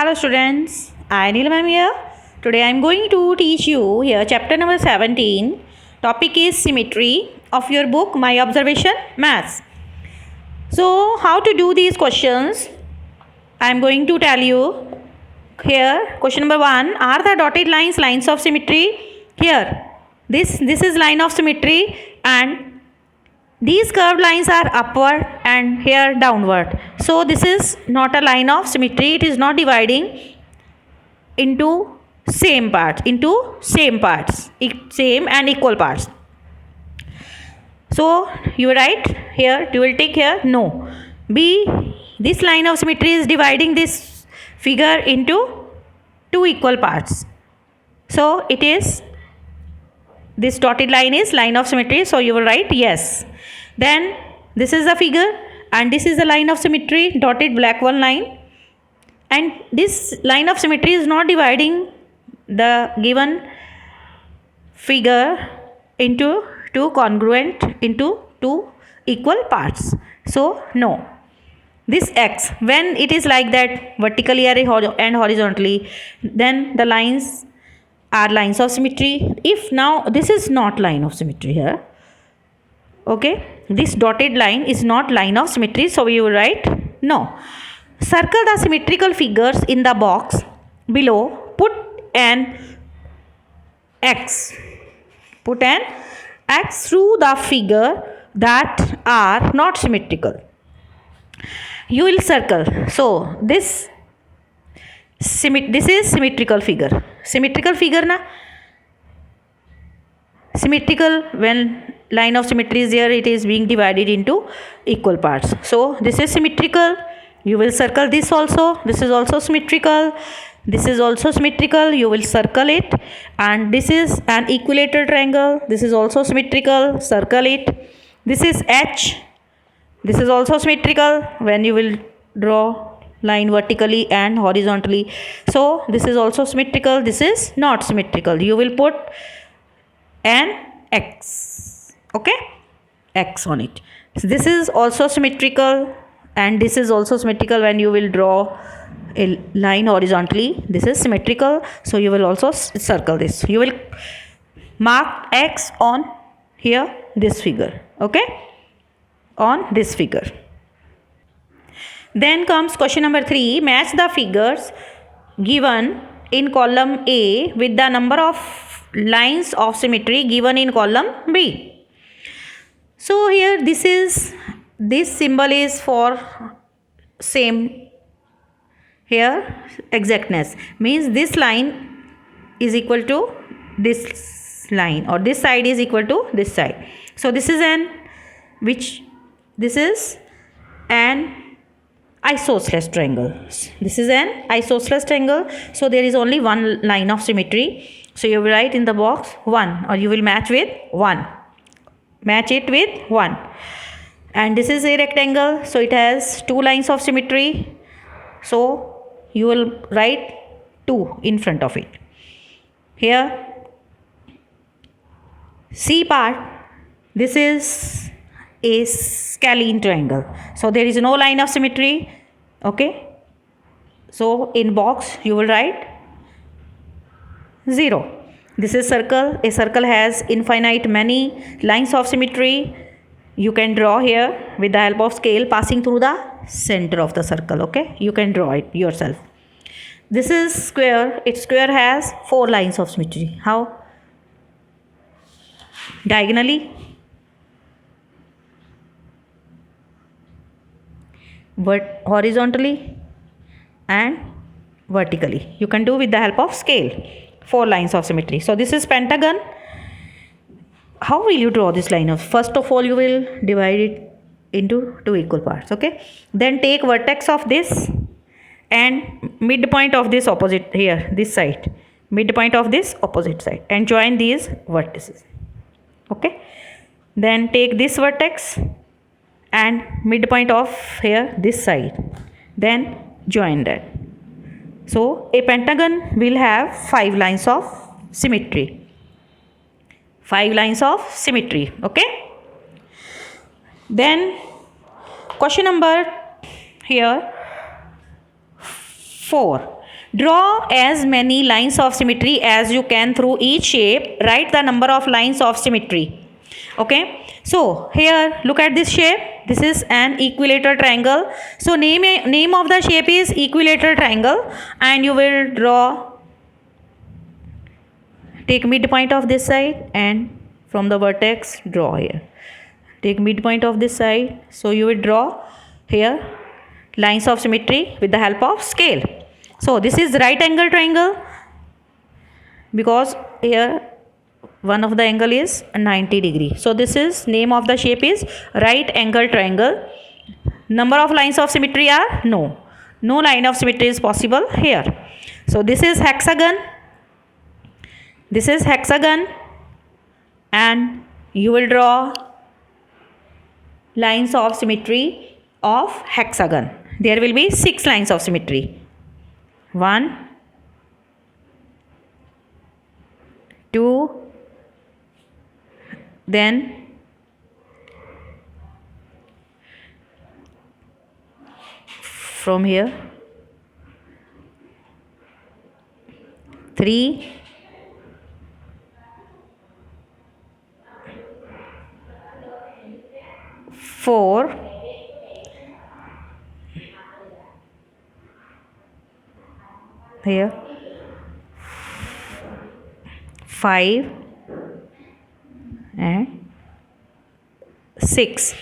Hello students, I Neelam am here. Today I am going to teach you here chapter number 17. Topic is symmetry of your book My Observation Maths. So how to do these questions? I am going to tell you here. Question number 1, are the dotted lines of symmetry? Here this is line of symmetry and these curved lines are upward and here downward. So this is not a line of symmetry. It is not dividing into same and equal parts. So you write here, you will take here no. B, this line of symmetry is dividing this figure into two equal parts. So it is, this dotted line is line of symmetry. So you will write yes. Then this is the figure and this is the line of symmetry, dotted black one line, and this line of symmetry is not dividing the given figure into two equal parts. So no. This x, when it is like that vertically and horizontally, then the lines are lines of symmetry. If now this is not line of symmetry here, okay, this dotted line is not line of symmetry, so we will write no. Circle the symmetrical figures in the box below. Put an x through the figure that are not symmetrical. You will circle. So this is symmetrical figure. Symmetrical figure na. Symmetrical, when line of symmetry is there, it is being divided into equal parts. So this is symmetrical. You will circle this also. This is also symmetrical. This is also symmetrical. You will circle it. And this is an equilateral triangle. This is also symmetrical. Circle it. This is H. This is also symmetrical when you will draw line vertically and horizontally. So this is also symmetrical. This is not symmetrical. You will put an x, okay, x on it. So this is also symmetrical and this is also symmetrical when you will draw a line horizontally. This is symmetrical, so you will also circle this. You will mark x on here this figure, okay, on this figure. Then comes question number 3. Match the figures given in column A with the number of lines of symmetry given in column B. So here this symbol is for same, here exactness, means this line is equal to this line or this side is equal to this side. So this is an isosceles triangle. This is an isosceles triangle. So there is only one line of symmetry. So you will write in the box 1, or you will match with 1. Match it with 1. And this is a rectangle. So it has two lines of symmetry. So you will write 2 in front of it. Here C part, this is a scalene triangle. So there is no line of symmetry. Okay. So in box you will write 0. This is circle. A circle has infinite many lines of symmetry. You can draw here with the help of scale passing through the center of the circle. Okay. You can draw it yourself. This is square. Its square has 4 lines of symmetry. How? Diagonally, horizontally and vertically. You can do with the help of scale. 4 lines of symmetry. So this is pentagon. How will you draw this line of? First of all, you will divide it into 2 equal parts. Okay. Then take vertex of this and midpoint of this opposite here, this side. Midpoint of this opposite side and join these vertices. Okay. Then take this vertex and midpoint of here this side. Then join that. So a pentagon will have 5 lines of symmetry. 5 lines of symmetry. Okay. Then question number here 4. Draw as many lines of symmetry as you can through each shape. Write the number of lines of symmetry. Okay, so here look at this shape. This is an equilateral triangle. So name of the shape is equilateral triangle, and you will draw, take midpoint of this side and from the vertex draw here. Take midpoint of this side. So you will draw here lines of symmetry with the help of scale. So this is right angle triangle, because here one of the angle is 90 degree. So this is name of the shape is right angle triangle. Number of lines of symmetry are no line of symmetry is possible here. So this is hexagon, and you will draw lines of symmetry of hexagon. There will be 6 lines of symmetry. 1, 2, then from here 3, 4, here 5 and 6.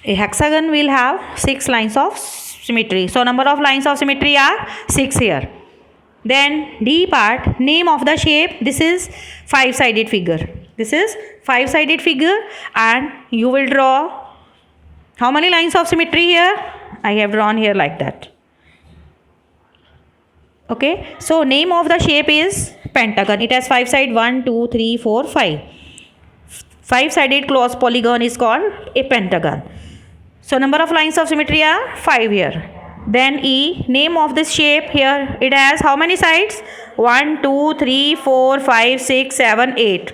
A hexagon will have 6 lines of symmetry. So number of lines of symmetry are 6 here. Then D part, name of the shape. This is 5-sided figure. This is 5-sided figure, and you will draw how many lines of symmetry here? I have drawn here like that. Okay, so name of the shape is pentagon. It has 5 sides, 1, 2, 3, 4, 5. 5-sided closed polygon is called a pentagon. So number of lines of symmetry are 5 here. Then E, name of this shape here, it has how many sides? 1, 2, 3, 4, 5, 6, 7, 8.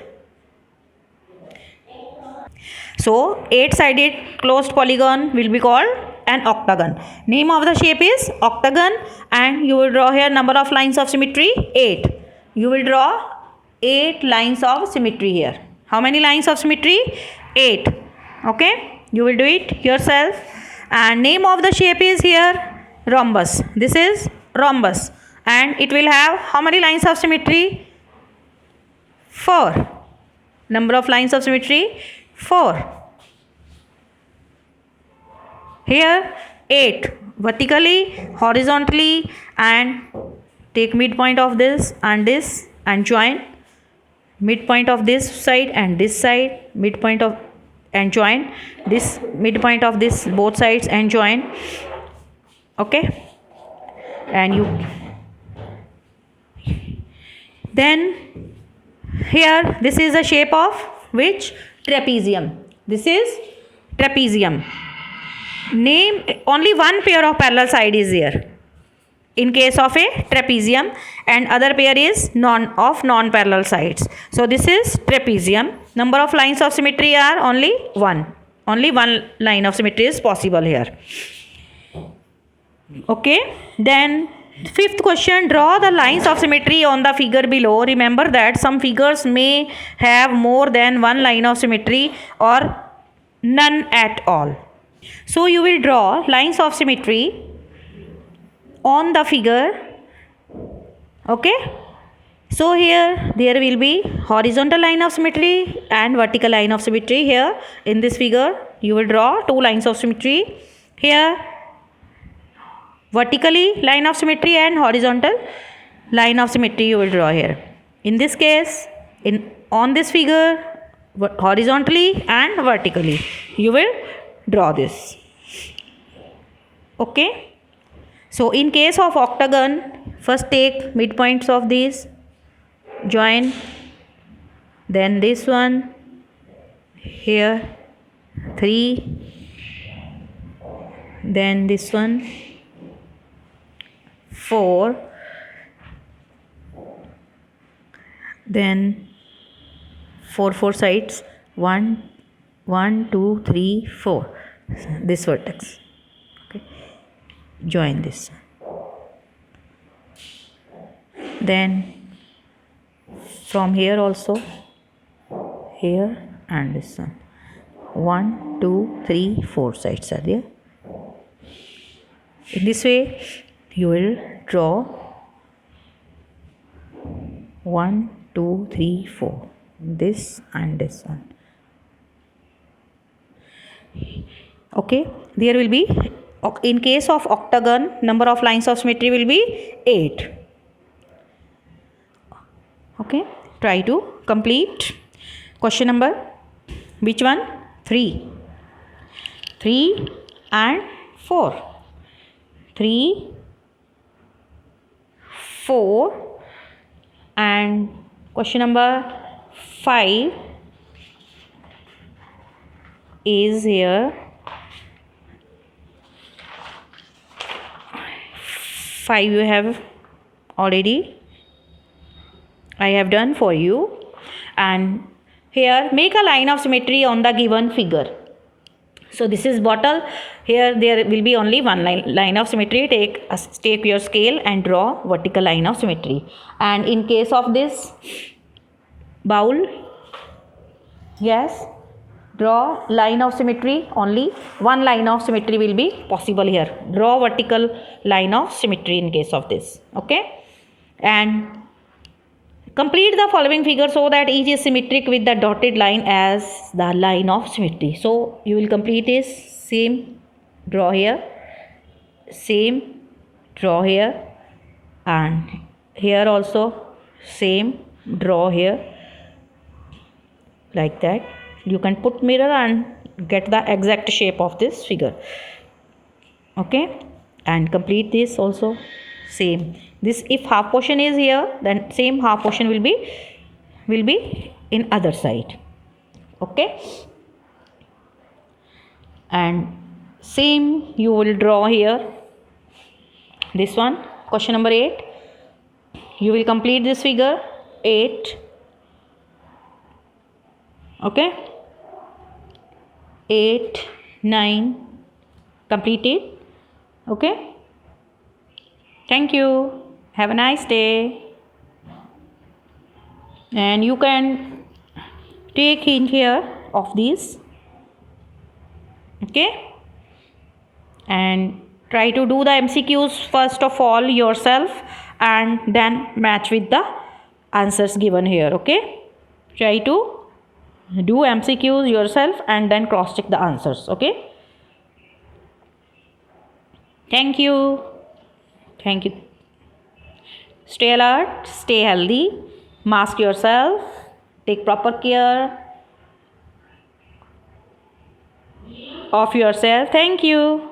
So 8-sided closed polygon will be called an octagon. Name of the shape is octagon, and you will draw here number of lines of symmetry 8. You will draw 8 lines of symmetry here. How many lines of symmetry? 8. Okay, you will do it yourself. And name of the shape is here rhombus. This is rhombus, and it will have how many lines of symmetry? 4. Number of lines of symmetry 4. Here 8 vertically, horizontally, and take midpoint of this and join midpoint of this side and this side, midpoint of and join this midpoint of this both sides and join. Okay, and you then here this is the shape of which? Trapezium. This is trapezium. Name only one pair of parallel side is there in case of a trapezium, and other pair is non-parallel sides. So this is trapezium. Number of lines of symmetry are only 1. Only one line of symmetry is possible here. Okay, then 5th question, draw the lines of symmetry on the figure below. Remember that some figures may have more than one line of symmetry or none at all. So you will draw lines of symmetry on the figure. Okay, so here there will be horizontal line of symmetry and vertical line of symmetry. Here in this figure you will draw 2 lines of symmetry. Here vertically line of symmetry and horizontal line of symmetry you will draw here. In this case, on this figure, horizontally and vertically you will draw this. Okay, so in case of octagon, first take midpoints of these, join, then this one here 3, then this one 4, then 4 sides, 1, 2, 3, 4, this vertex. Okay, join this. then from here also, here and this one. 1 2 3 4 sides are there. In this way you will draw 1 2 3 4, this and this one. Okay, there will be, in case of octagon, number of lines of symmetry will be 8. Okay, try to complete. Question number, which one? 3 and 4. 3 4 and question number 5 is here. 5 you have already, I have done for you. And here make a line of symmetry on the given figure. So this is bottle. Here there will be only one line of symmetry. Take your scale and draw vertical line of symmetry. And in case of this bowl, yes, draw line of symmetry. Only one line of symmetry will be possible here. Draw vertical line of symmetry in case of this. Okay, and complete the following figure so that each is symmetric with the dotted line as the line of symmetry. So you will complete this. Same draw here, same draw here, and here also same draw here, like that. You can put mirror and get the exact shape of this figure. Okay, and complete this also same. This, if half portion is here, then same half portion will be in other side. Okay, and same you will draw here. This one, question number 8. You will complete this figure 8. Okay, 8 9 completed. Okay, thank you. Have a nice day. And you can take hint here of these. Okay, and try to do the MCQs first of all yourself and then match with the answers given here. Okay, try to do MCQs yourself and then cross check the answers. Okay, thank you. Thank you. Stay alert, stay healthy, mask yourself, take proper care of yourself. Thank you.